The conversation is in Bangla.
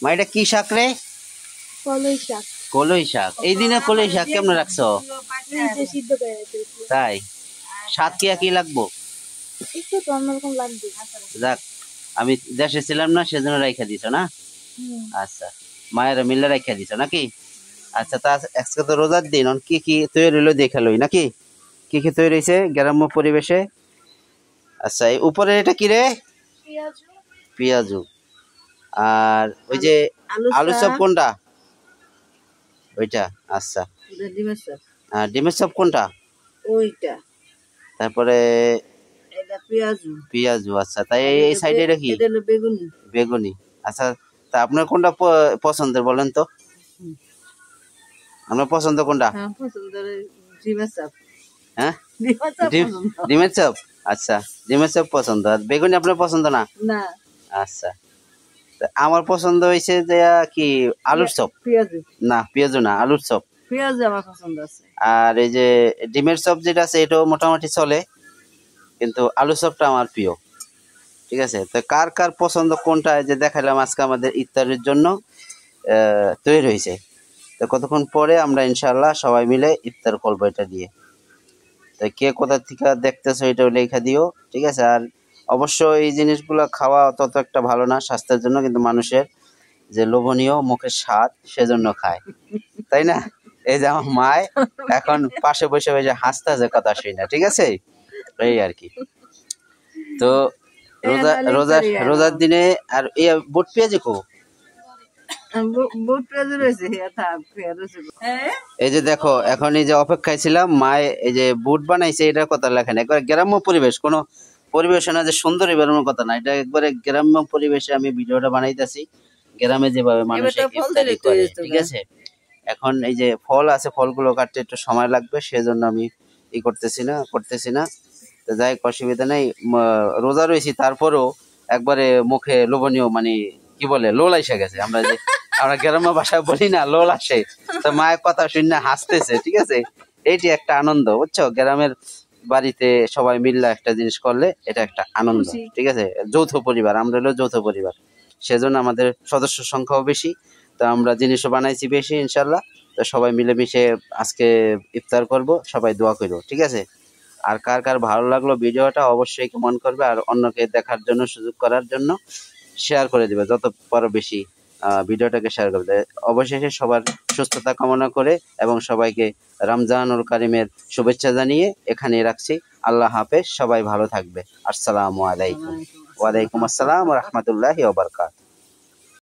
মা এটা কি শাক রে? কলই শাক। কলই শাক। এই দিনে কলই শাক কেমন রাখছো? তাই স্বাদ কি একই লাগবো? একটু তো অন্যরকম লাগবে। যাক, আমি দেশে ছিলাম না সেজন্য রাইখা দিছো না? আচ্ছা, মায়ের মিল্লা রাইখা দিছো নাকি? আচ্ছা, তা আজকে তো রোজার দিন, কি কি তৈরি হলো দেখালোই নাকি? কি কি তৈরি হয়েছে গ্রাম্য পরিবেশে? আচ্ছা, এই উপরে এটা কি রে? পেঁয়াজু। আর ওই যে আলু চপ কোনটা? ওইটা। আচ্ছা, ডিমের চপ কোনটা? ওইটা। তারপরে পেঁয়াজু। আচ্ছা, তাই এই সাইডে এটা কি? বেগুনি। আচ্ছা, তা আপনার কোনটা পছন্দের বলেন তো? আপনার পছন্দ কোনটা? হ্যাঁ, ডিমের চপ। আচ্ছা, ডিমের চপ পছন্দ। আর বেগুনি আপনার পছন্দ না? আচ্ছা, আমার পছন্দ হয়েছে যে কি আলুর চপ। না, পেঁয়াজু না, আলুর চপ। আর এই যে ডিমের চপ যেটা আছে এটাও মোটামুটি চলে, কিন্তু আলু চপটা আমার প্রিয়। ঠিক আছে, তো কার কার পছন্দ কোনটা যে দেখালাম আজকে আমাদের ইফতারের জন্য তৈরি হয়েছে। তো কতক্ষণ পরে আমরা ইনশাল্লাহ সবাই মিলে ইফতার করবো এটা দিয়ে। তো কে কোথা থেকে দেখতেছো এটাও লেখা দিও, ঠিক আছে? আর অবশ্য এই জিনিসগুলো খাওয়া তত একটা ভালো না স্বাস্থ্যের জন্য, কিন্তু মানুষের যে লোভনীয় মুখের স্বাদ সেজন্য খায়, তাই না? এই যে আমার মায় এখন পাশে বসে বসে হাসতে হাসে কথা শুই না, ঠিক আছে? এই আর কি। তো রোজার দিনে আর এই বুট পেঁয়াজি কো এই যে দেখো, এখন এই যে অপেক্ষায় ছিলাম, মায় এই যে বুট বানাইছে, এটার কথা লেখেন। একবার গ্রাম্য পরিবেশ, কোনো পরিবেশ না যে সুন্দরী বেরোনোর কথা না, এটা একবারে গ্রাম্য পরিবেশে আমি ভিডিওটা বানাইতেছি। গ্রামে যেভাবে মানুষ ইফতারি করে, ঠিক আছে? এখন এই যে ফল আছে, ফলগুলো কাটতে একটু সময় লাগবে, সেজন্য আমি করতেছি না। তো যাই হোক, অসুবিধা নেই। রোজা রয়েছি, তারপরেও একবারে মুখে লোভনীয়, মানে কি বলে, লোল এসে গেছে। আমরা গ্রাম্য ভাষায় বলি না, লোল আসে। তো মায়ের কথা শুনে হাসতেছে, ঠিক আছে? এইটি একটা আনন্দ, বুঝছো? গ্রামের বাড়িতে সবাই মিললে একটা জিনিস করলে এটা একটা আনন্দ, ঠিক আছে? যৌথ পরিবার, আমরা হলো যৌথ পরিবার, সেজন্য আমাদের সদস্য সংখ্যাও বেশি। তো আমরা জিনিসও বানাইছি বেশি ইনশাল্লাহ। তো সবাই মিলেমিশে আজকে ইফতার করব, সবাই দোয়া করো, ঠিক আছে? আর কার কার ভালো লাগলো ভিডিওটা অবশ্যই কমেন্ট করবে, আর অন্যকে দেখার জন্য, সুযোগ করার জন্য শেয়ার করে দিবে, যত পারো বেশি ভিডিওটাকে শেয়ার করে দেবে। অবশেষে সবার সুস্থতা কামনা করে এবং সবাইকে রমজানুল কারিমের শুভেচ্ছা জানিয়ে এখানে রাখছি। আল্লাহ হাফেজ, সবাই ভালো থাকবে। আসসালামু আলাইকুম। ওয়ালাইকুম আসসালাম ওয়া রাহমাতুল্লাহি ওয়া বারাকাতুহু।